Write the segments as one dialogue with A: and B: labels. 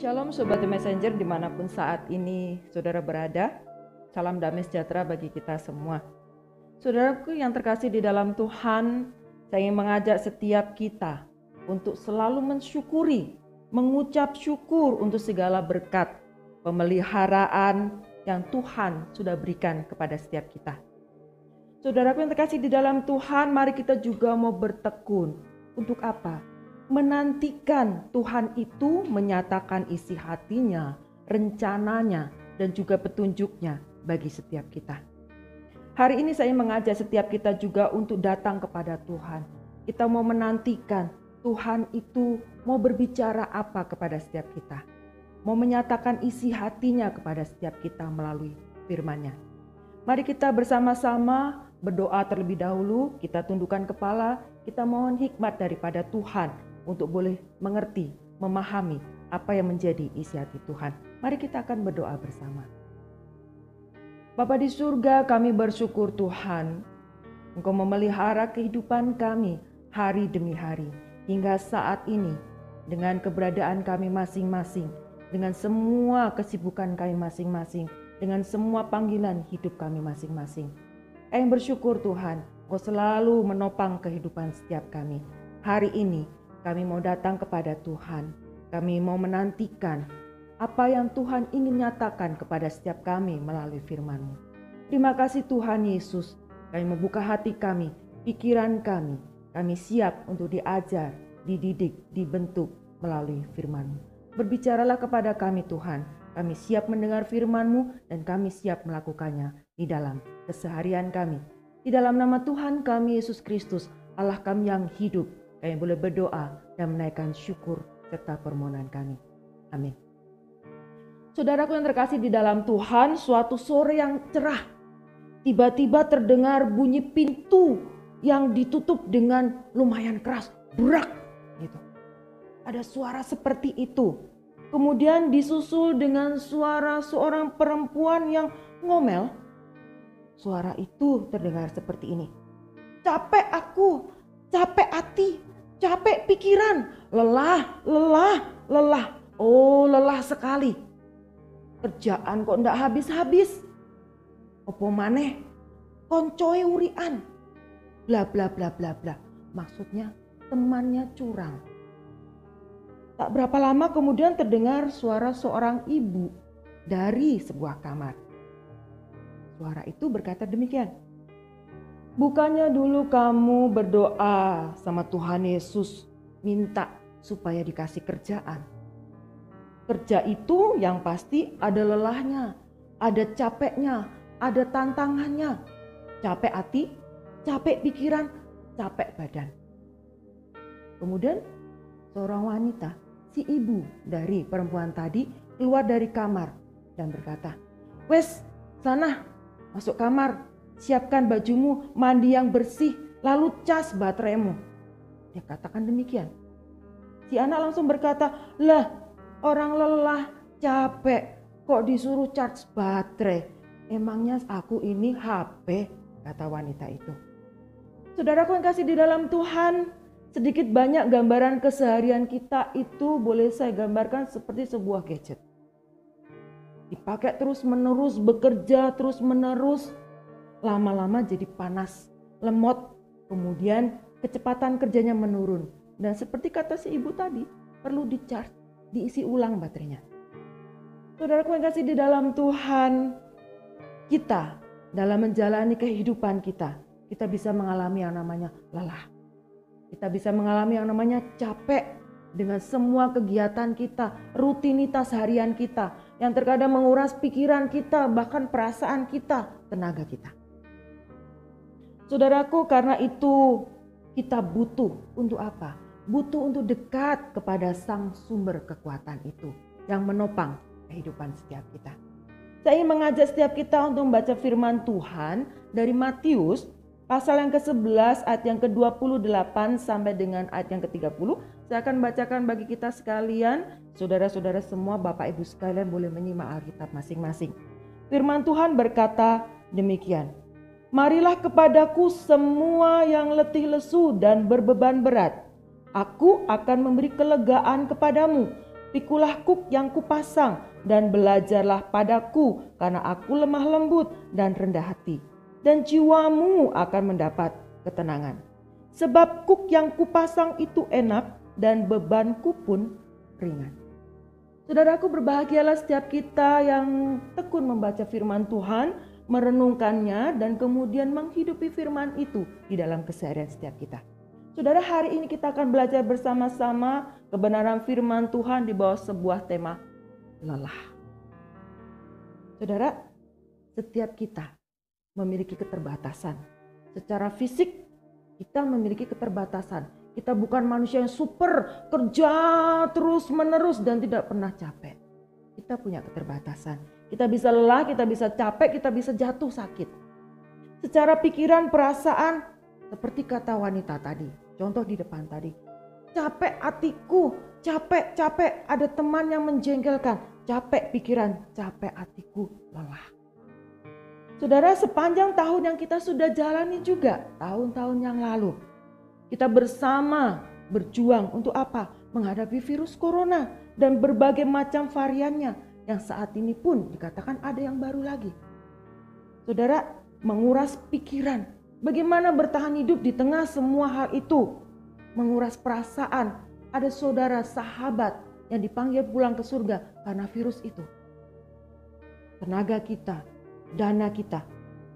A: Shalom Sobat The Messenger dimanapun saat ini saudara berada. Salam damai sejahtera bagi kita semua. Saudaraku yang terkasih di dalam Tuhan, saya ingin mengajak setiap kita untuk selalu mensyukuri, mengucap syukur untuk segala berkat, pemeliharaan yang Tuhan sudah berikan kepada setiap kita. Saudaraku yang terkasih di dalam Tuhan, mari kita juga mau bertekun. Untuk apa? Menantikan Tuhan itu menyatakan isi hatinya, rencananya, dan juga petunjuknya bagi setiap kita. Hari ini saya mengajak setiap kita juga untuk datang kepada Tuhan. Kita mau menantikan Tuhan itu mau berbicara apa kepada setiap kita. Mau menyatakan isi hatinya kepada setiap kita melalui firman-Nya. Mari kita bersama-sama berdoa terlebih dahulu, kita tundukkan kepala, kita mohon hikmat daripada Tuhan untuk boleh mengerti, memahami apa yang menjadi isi hati Tuhan. Mari kita akan berdoa bersama. Bapa di surga, kami bersyukur Tuhan, Engkau memelihara kehidupan kami hari demi hari. Hingga saat ini, dengan keberadaan kami masing-masing, dengan semua kesibukan kami masing-masing, dengan semua panggilan hidup kami masing-masing. Kami bersyukur Tuhan, Engkau selalu menopang kehidupan setiap kami. Hari ini, kami mau datang kepada Tuhan. Kami mau menantikan apa yang Tuhan ingin nyatakan kepada setiap kami melalui firman-Mu. Terima kasih Tuhan Yesus. Kami membuka hati kami, pikiran kami. Kami siap untuk diajar, dididik, dibentuk melalui firman-Mu. Berbicaralah kepada kami Tuhan. Kami siap mendengar firman-Mu dan kami siap melakukannya di dalam keseharian kami. Di dalam nama Tuhan kami Yesus Kristus, Allah kami yang hidup, kami boleh berdoa dan menaikkan syukur serta permohonan kami. Amin. Saudaraku yang terkasih di dalam Tuhan, suatu sore yang cerah, tiba-tiba terdengar bunyi pintu yang ditutup dengan lumayan keras, brak gitu. Ada suara seperti itu. Kemudian disusul dengan suara seorang perempuan yang ngomel. Suara itu terdengar seperti ini. Capek aku, capek hati, capek pikiran, lelah. Oh, lelah sekali. Kerjaan kok ndak habis-habis. Opo maneh? Koncoe urian. Bla bla bla bla bla. Maksudnya temannya curang. Tak berapa lama kemudian terdengar suara seorang ibu dari sebuah kamar. Suara itu berkata demikian. Bukannya dulu kamu berdoa sama Tuhan Yesus minta supaya dikasih kerjaan. Kerja itu yang pasti ada lelahnya, ada capeknya, ada tantangannya. Capek hati, capek pikiran, capek badan. Kemudian seorang wanita, si ibu dari perempuan tadi keluar dari kamar dan berkata, "Wes, sana masuk kamar. Siapkan bajumu, mandi yang bersih, lalu cas bateraimu." Dia katakan demikian. Si anak langsung berkata, "Lah, orang lelah, capek, kok disuruh charge baterai? Emangnya aku ini HP?" kata wanita itu. Saudaraku yang kasih di dalam Tuhan, sedikit banyak gambaran keseharian kita itu boleh saya gambarkan seperti sebuah gadget. Dipakai terus-menerus, bekerja terus-menerus, lama-lama jadi panas, lemot, kemudian kecepatan kerjanya menurun. Dan seperti kata si ibu tadi, perlu di-charge, diisi ulang baterainya. Saudaraku yang kasih di dalam Tuhan, kita dalam menjalani kehidupan kita bisa mengalami yang namanya lelah. Kita bisa mengalami yang namanya capek dengan semua kegiatan kita, rutinitas harian kita, yang terkadang menguras pikiran kita, bahkan perasaan kita, tenaga kita. Saudaraku, karena itu kita butuh untuk apa? Butuh untuk dekat kepada Sang Sumber kekuatan itu yang menopang kehidupan setiap kita. Saya ingin mengajak setiap kita untuk membaca firman Tuhan dari Matius pasal yang ke-11 ayat yang ke-28 sampai dengan ayat yang ke-30. Saya akan bacakan bagi kita sekalian, saudara-saudara semua, Bapak Ibu sekalian boleh menyimak Alkitab masing-masing. Firman Tuhan berkata demikian. Marilah kepadaku semua yang letih lesu dan berbeban berat. Aku akan memberi kelegaan kepadamu. Pikulah kuk yang kupasang dan belajarlah padaku, karena aku lemah lembut dan rendah hati, dan jiwamu akan mendapat ketenangan. Sebab kuk yang kupasang itu enak dan bebanku pun ringan. Saudaraku, berbahagialah setiap kita yang tekun membaca firman Tuhan, merenungkannya, dan kemudian menghidupi firman itu di dalam keseharian setiap kita. Saudara, hari ini kita akan belajar bersama-sama kebenaran firman Tuhan di bawah sebuah tema lelah. Saudara, setiap kita memiliki keterbatasan. Secara fisik kita memiliki keterbatasan. Kita bukan manusia yang super, kerja terus menerus dan tidak pernah capek. Kita punya keterbatasan. Kita bisa lelah, kita bisa capek, kita bisa jatuh sakit. Secara pikiran, perasaan, seperti kata wanita tadi, contoh di depan tadi. Capek hatiku, capek, ada teman yang menjengkelkan. Capek pikiran, capek hatiku, lelah. Saudara, sepanjang tahun yang kita sudah jalani juga, tahun-tahun yang lalu, kita bersama berjuang untuk apa? Menghadapi virus corona dan berbagai macam variannya yang saat ini pun dikatakan ada yang baru lagi. Saudara, menguras pikiran. Bagaimana bertahan hidup di tengah semua hal itu? Menguras perasaan. Ada saudara sahabat yang dipanggil pulang ke surga karena virus itu. Tenaga kita, dana kita.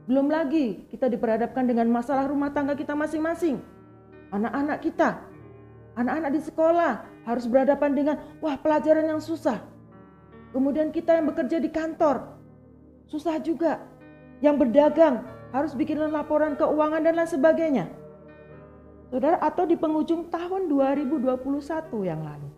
A: Belum lagi kita diperhadapkan dengan masalah rumah tangga kita masing-masing. Anak-anak kita, anak-anak di sekolah harus berhadapan dengan pelajaran yang susah. Kemudian kita yang bekerja di kantor, susah juga. Yang berdagang harus bikin laporan keuangan dan lain sebagainya. Saudara, atau di penghujung tahun 2021 yang lalu,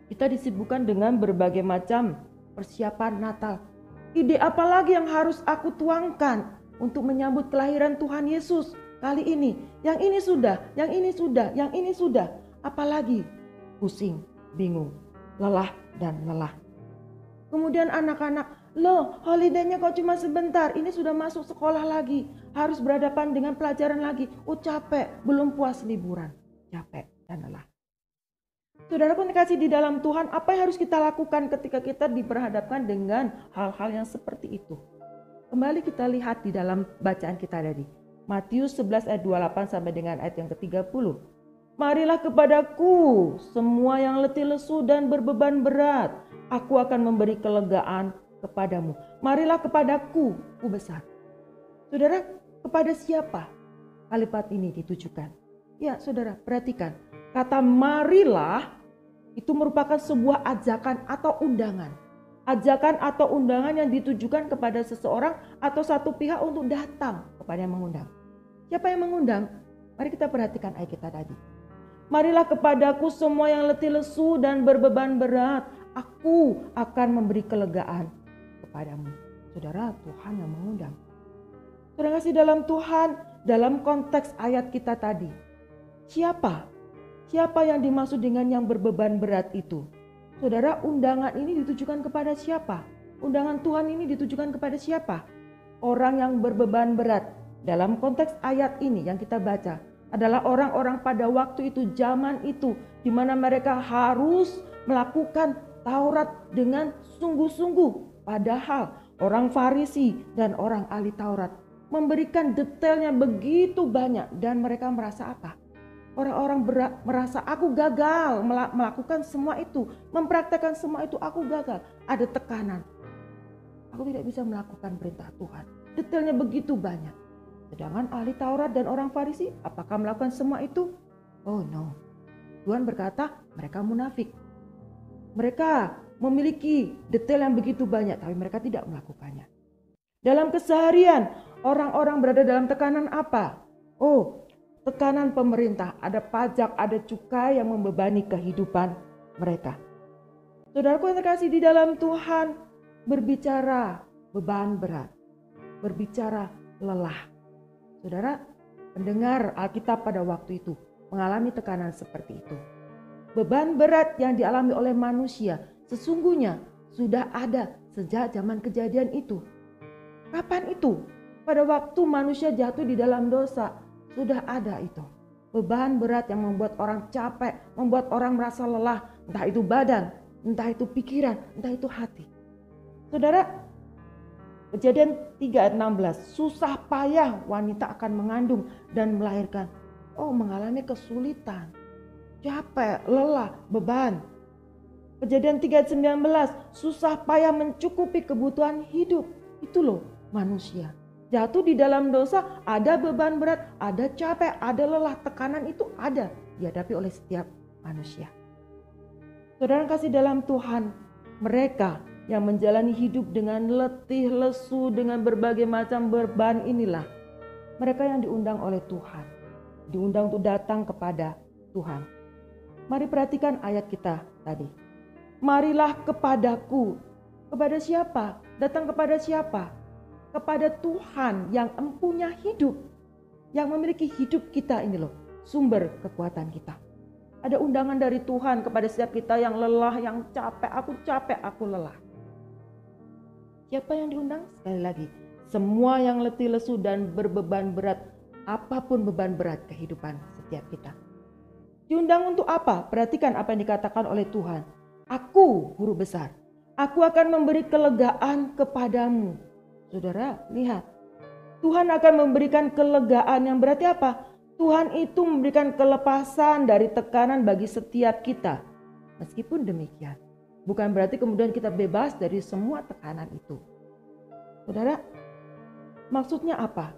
A: kita disibukkan dengan berbagai macam persiapan Natal. Ide apa lagi yang harus aku tuangkan untuk menyambut kelahiran Tuhan Yesus kali ini? Yang ini sudah, yang ini sudah, yang ini sudah. Apalagi pusing, bingung, lelah dan lelah. Kemudian anak-anak, loh holiday-nya kok cuma sebentar, ini sudah masuk sekolah lagi, harus berhadapan dengan pelajaran lagi. Capek, belum puas liburan, capek dan lelah. Saudara kasih di dalam Tuhan, apa yang harus kita lakukan ketika kita diperhadapkan dengan hal-hal yang seperti itu? Kembali kita lihat di dalam bacaan kita tadi. Matius 11 ayat 28 sampai dengan ayat yang ke-30. Marilah kepadaku semua yang letih lesu dan berbeban berat, aku akan memberi kelegaan kepadamu. Marilah kepadaku, ku besar. Saudara, kepada siapa kalimat ini ditujukan? Ya saudara, perhatikan. Kata marilah itu merupakan sebuah ajakan atau undangan. Ajakan atau undangan yang ditujukan kepada seseorang atau satu pihak untuk datang kepada yang mengundang. Siapa yang mengundang? Mari kita perhatikan ayat kita tadi. Marilah kepadaku semua yang letih lesu dan berbeban berat, aku akan memberi kelegaan kepadamu. Saudara, Tuhan yang mengundang. Saudara kasih dalam Tuhan, dalam konteks ayat kita tadi, siapa? Siapa yang dimaksud dengan yang berbeban berat itu? Saudara, undangan ini ditujukan kepada siapa? Undangan Tuhan ini ditujukan kepada siapa? Orang yang berbeban berat. Dalam konteks ayat ini yang kita baca adalah orang-orang pada waktu itu, zaman itu, di mana mereka harus melakukan Taurat dengan sungguh-sungguh. Padahal orang Farisi dan orang ahli Taurat memberikan detailnya begitu banyak dan mereka merasa apa? Orang-orang merasa aku gagal melakukan semua itu, mempraktekkan semua itu, aku gagal. Ada tekanan. Aku tidak bisa melakukan perintah Tuhan. Detailnya begitu banyak. Sedangkan ahli Taurat dan orang Farisi, apakah melakukan semua itu? Oh no. Tuhan berkata mereka munafik. Mereka memiliki detail yang begitu banyak, tapi mereka tidak melakukannya. Dalam keseharian, orang-orang berada dalam tekanan apa? Tekanan pemerintah, ada pajak, ada cukai yang membebani kehidupan mereka. Saudaraku yang terkasih di dalam Tuhan, berbicara beban berat, berbicara lelah. Saudara, pendengar Alkitab pada waktu itu mengalami tekanan seperti itu. Beban berat yang dialami oleh manusia sesungguhnya sudah ada sejak zaman kejadian itu. Kapan itu? Pada waktu manusia jatuh di dalam dosa. Sudah ada itu. Beban berat yang membuat orang capek, membuat orang merasa lelah, entah itu badan, entah itu pikiran, entah itu hati. Saudara, Kejadian 3 ayat 16, susah payah wanita akan mengandung dan melahirkan. Oh, mengalami kesulitan, capek, lelah, beban. Kejadian 3 ayat 19, susah payah mencukupi kebutuhan hidup. Itu loh manusia. Jatuh di dalam dosa, ada beban berat, ada capek, ada lelah, tekanan itu ada dihadapi oleh setiap manusia. Saudara kasih dalam Tuhan, mereka yang menjalani hidup dengan letih, lesu, dengan berbagai macam beban inilah mereka yang diundang oleh Tuhan. Diundang untuk datang kepada Tuhan. Mari perhatikan ayat kita tadi. Marilah kepadaku. Kepada siapa? Datang kepada siapa? Kepada Tuhan yang empunya hidup. Yang memiliki hidup kita ini loh. Sumber kekuatan kita. Ada undangan dari Tuhan kepada setiap kita yang lelah, yang capek. Aku capek, aku lelah. Siapa yang diundang? Sekali lagi. Semua yang letih lesu dan berbeban berat. Apapun beban berat kehidupan setiap kita. Diundang untuk apa? Perhatikan apa yang dikatakan oleh Tuhan. Aku guru besar. Aku akan memberi kelegaan kepadamu. Saudara, lihat. Tuhan akan memberikan kelegaan yang berarti apa? Tuhan itu memberikan kelepasan dari tekanan bagi setiap kita. Meskipun demikian, bukan berarti kemudian kita bebas dari semua tekanan itu. Saudara, maksudnya apa?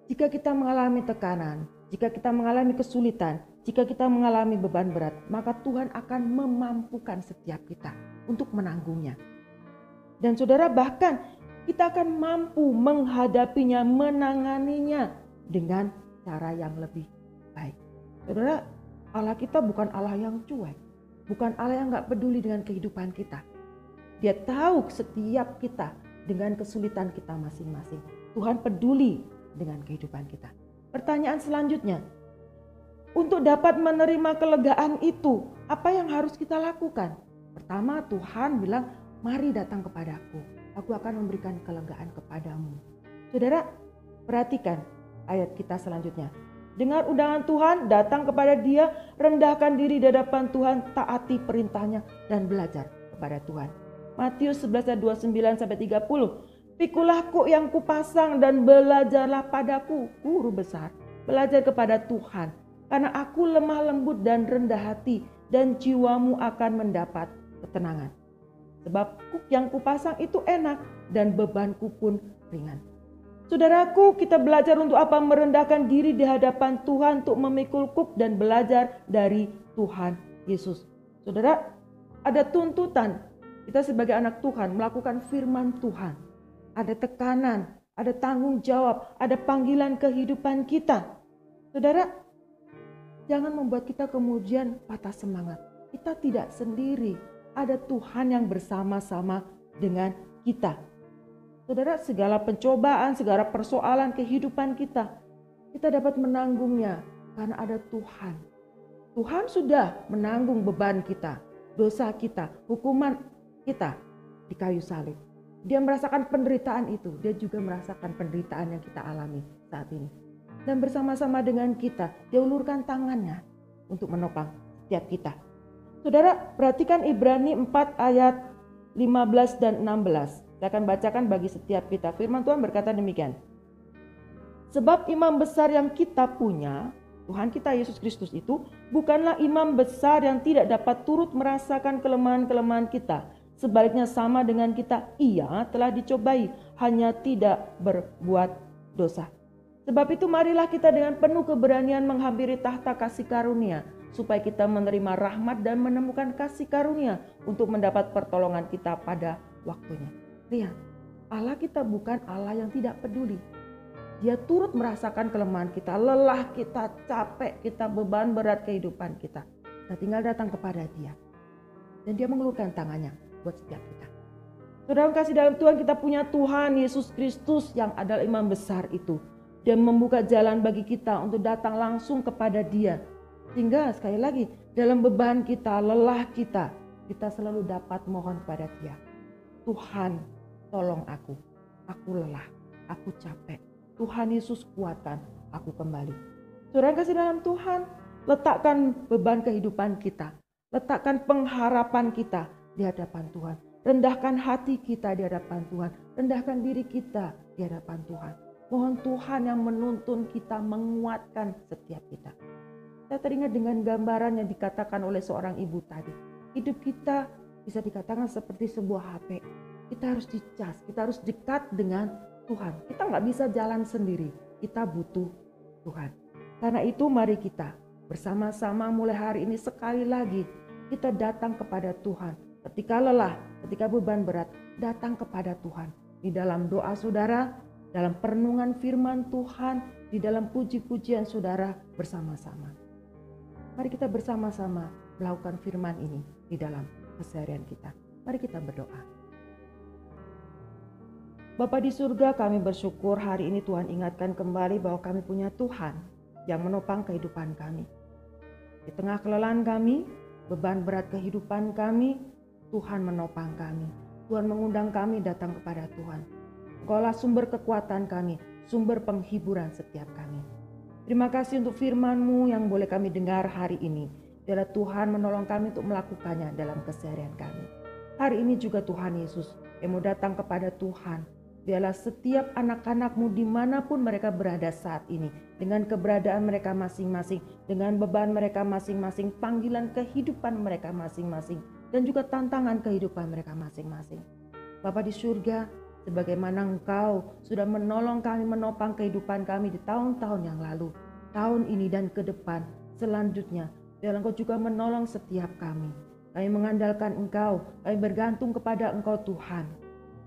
A: Jika kita mengalami tekanan, jika kita mengalami kesulitan, jika kita mengalami beban berat, maka Tuhan akan memampukan setiap kita untuk menanggungnya. Dan saudara, bahkan kita akan mampu menghadapinya, menanganinya dengan cara yang lebih baik. Saudara, Allah kita bukan Allah yang cuek, bukan Allah yang gak peduli dengan kehidupan kita. Dia tahu setiap kita dengan kesulitan kita masing-masing. Tuhan peduli dengan kehidupan kita. Pertanyaan selanjutnya, untuk dapat menerima kelegaan itu, apa yang harus kita lakukan? Pertama, Tuhan bilang, mari datang kepadaku. Aku akan memberikan kelegaan kepadamu. Saudara, perhatikan ayat kita selanjutnya. Dengar undangan Tuhan, datang kepada Dia, rendahkan diri di hadapan Tuhan, taati perintahnya, dan belajar kepada Tuhan. Matius 11 ayat 29 sampai 30. Pikulah kuk yang kupasang dan belajarlah padaku, guru besar. Belajar kepada Tuhan, karena aku lemah lembut dan rendah hati, dan jiwamu akan mendapat ketenangan. Sebab kuk yang kupasang itu enak, dan bebanku pun ringan. Saudaraku, kita belajar untuk apa? Merendahkan diri di hadapan Tuhan untuk memikul kuk dan belajar dari Tuhan Yesus. Saudara, ada tuntutan kita sebagai anak Tuhan melakukan firman Tuhan. Ada tekanan, ada tanggung jawab, ada panggilan kehidupan kita. Saudara, jangan membuat kita kemudian patah semangat. Kita tidak sendiri. Ada Tuhan yang bersama-sama dengan kita. Saudara, segala pencobaan, segala persoalan kehidupan kita dapat menanggungnya karena ada Tuhan. Tuhan sudah menanggung beban kita, dosa kita, hukuman kita di kayu salib. Dia merasakan penderitaan itu, dia juga merasakan penderitaan yang kita alami saat ini. Dan bersama-sama dengan kita, dia ulurkan tangannya untuk menopang setiap kita. Saudara, perhatikan Ibrani 4 ayat 15 dan 16. Saya akan bacakan bagi setiap kita. Firman Tuhan berkata demikian. Sebab imam besar yang kita punya, Tuhan kita Yesus Kristus itu, bukanlah imam besar yang tidak dapat turut merasakan kelemahan-kelemahan kita. Sebaliknya sama dengan kita, ia telah dicobai, hanya tidak berbuat dosa. Sebab itu marilah kita dengan penuh keberanian menghampiri tahta kasih karunia, supaya kita menerima rahmat dan menemukan kasih karunia untuk mendapat pertolongan kita pada waktunya. Lihat, Allah kita bukan Allah yang tidak peduli. Dia turut merasakan kelemahan kita, lelah kita, capek kita, beban berat kehidupan kita. Nah, tinggal datang kepada Dia. Dan Dia mengulurkan tangannya buat setiap kita. Saudara kasih dalam Tuhan, kita punya Tuhan Yesus Kristus yang adalah imam besar itu. Dia membuka jalan bagi kita untuk datang langsung kepada Dia. Sehingga sekali lagi, dalam beban kita, lelah kita selalu dapat mohon kepada Dia. Tuhan, tolong aku lelah, aku capek. Tuhan Yesus kuatkan aku kembali. Saudara kasih dalam Tuhan, letakkan beban kehidupan kita. Letakkan pengharapan kita di hadapan Tuhan. Rendahkan hati kita di hadapan Tuhan. Rendahkan diri kita di hadapan Tuhan. Mohon Tuhan yang menuntun kita, menguatkan setiap kita. Saya teringat dengan gambaran yang dikatakan oleh seorang ibu tadi. Hidup kita bisa dikatakan seperti sebuah HP. Kita harus dicas, kita harus dekat dengan Tuhan. Kita nggak bisa jalan sendiri, kita butuh Tuhan. Karena itu mari kita bersama-sama mulai hari ini sekali lagi kita datang kepada Tuhan. Ketika lelah, ketika beban berat, datang kepada Tuhan. Di dalam doa saudara, dalam perenungan firman Tuhan, di dalam puji-pujian saudara bersama-sama. Mari kita bersama-sama melakukan firman ini di dalam keseharian kita. Mari kita berdoa. Bapa di surga, kami bersyukur hari ini Tuhan ingatkan kembali bahwa kami punya Tuhan yang menopang kehidupan kami. Di tengah kelelahan kami, beban berat kehidupan kami, Tuhan menopang kami. Tuhan mengundang kami datang kepada Tuhan. Engkaulah sumber kekuatan kami, sumber penghiburan setiap kami. Terima kasih untuk firman-Mu yang boleh kami dengar hari ini. Biarlah Tuhan menolong kami untuk melakukannya dalam keseharian kami. Hari ini juga Tuhan Yesus yang mau datang kepada Tuhan. Biarlah setiap anak-anak-Mu dimanapun mereka berada saat ini. Dengan keberadaan mereka masing-masing. Dengan beban mereka masing-masing. Panggilan kehidupan mereka masing-masing. Dan juga tantangan kehidupan mereka masing-masing. Bapa di surga, sebagaimana Engkau sudah menolong kami, menopang kehidupan kami di tahun-tahun yang lalu. Tahun ini dan ke depan selanjutnya. Biarlah Engkau juga menolong setiap kami. Kami mengandalkan Engkau. Kami bergantung kepada Engkau Tuhan.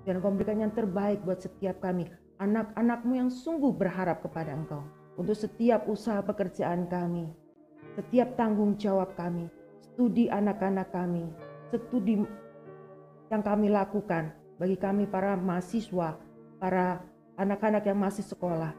A: Biarlah Engkau memberikan yang terbaik buat setiap kami. Anak-anak-Mu yang sungguh berharap kepada Engkau. Untuk setiap usaha pekerjaan kami. Setiap tanggung jawab kami. Studi anak-anak kami. Studi yang kami lakukan. Bagi kami para mahasiswa. Para anak-anak yang masih sekolah.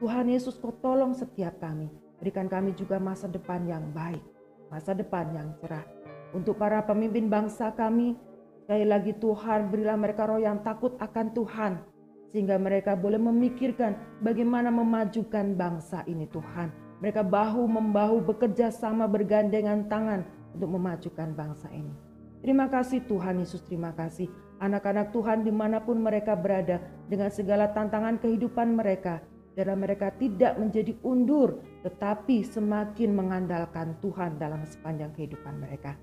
A: Tuhan Yesus, Kau tolong setiap kami. Berikan kami juga masa depan yang baik. Masa depan yang cerah. Untuk para pemimpin bangsa kami. Sekali lagi Tuhan, berilah mereka roh yang takut akan Tuhan. Sehingga mereka boleh memikirkan bagaimana memajukan bangsa ini Tuhan. Mereka bahu-membahu bekerja sama bergandengan tangan untuk memajukan bangsa ini. Terima kasih Tuhan Yesus, terima kasih. Anak-anak Tuhan dimanapun mereka berada dengan segala tantangan kehidupan mereka. Biarlah mereka tidak menjadi undur, tetapi semakin mengandalkan Tuhan dalam sepanjang kehidupan mereka.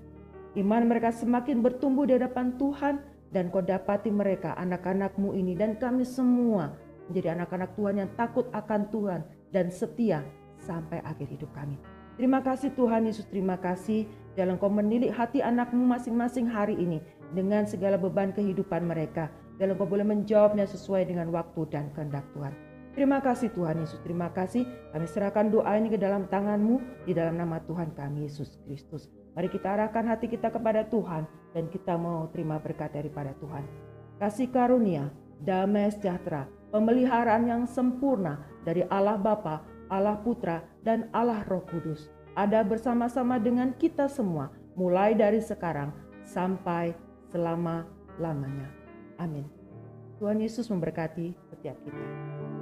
A: Iman mereka semakin bertumbuh di hadapan Tuhan, dan Kau dapati mereka, anak-anak-Mu ini dan kami semua menjadi anak-anak Tuhan yang takut akan Tuhan dan setia sampai akhir hidup kami. Terima kasih Tuhan Yesus, terima kasih dalam Kau menilik hati anak-Mu masing-masing hari ini dengan segala beban kehidupan mereka. Dalam Kau boleh menjawabnya sesuai dengan waktu dan kehendak Tuhan. Terima kasih Tuhan Yesus, terima kasih. Kami serahkan doa ini ke dalam tangan-Mu di dalam nama Tuhan kami Yesus Kristus. Mari kita arahkan hati kita kepada Tuhan dan kita mau terima berkat daripada Tuhan. Kasih karunia, damai sejahtera, pemeliharaan yang sempurna dari Allah Bapa, Allah Putra, dan Allah Roh Kudus ada bersama-sama dengan kita semua mulai dari sekarang sampai selama-lamanya. Amin. Tuhan Yesus memberkati setiap kita.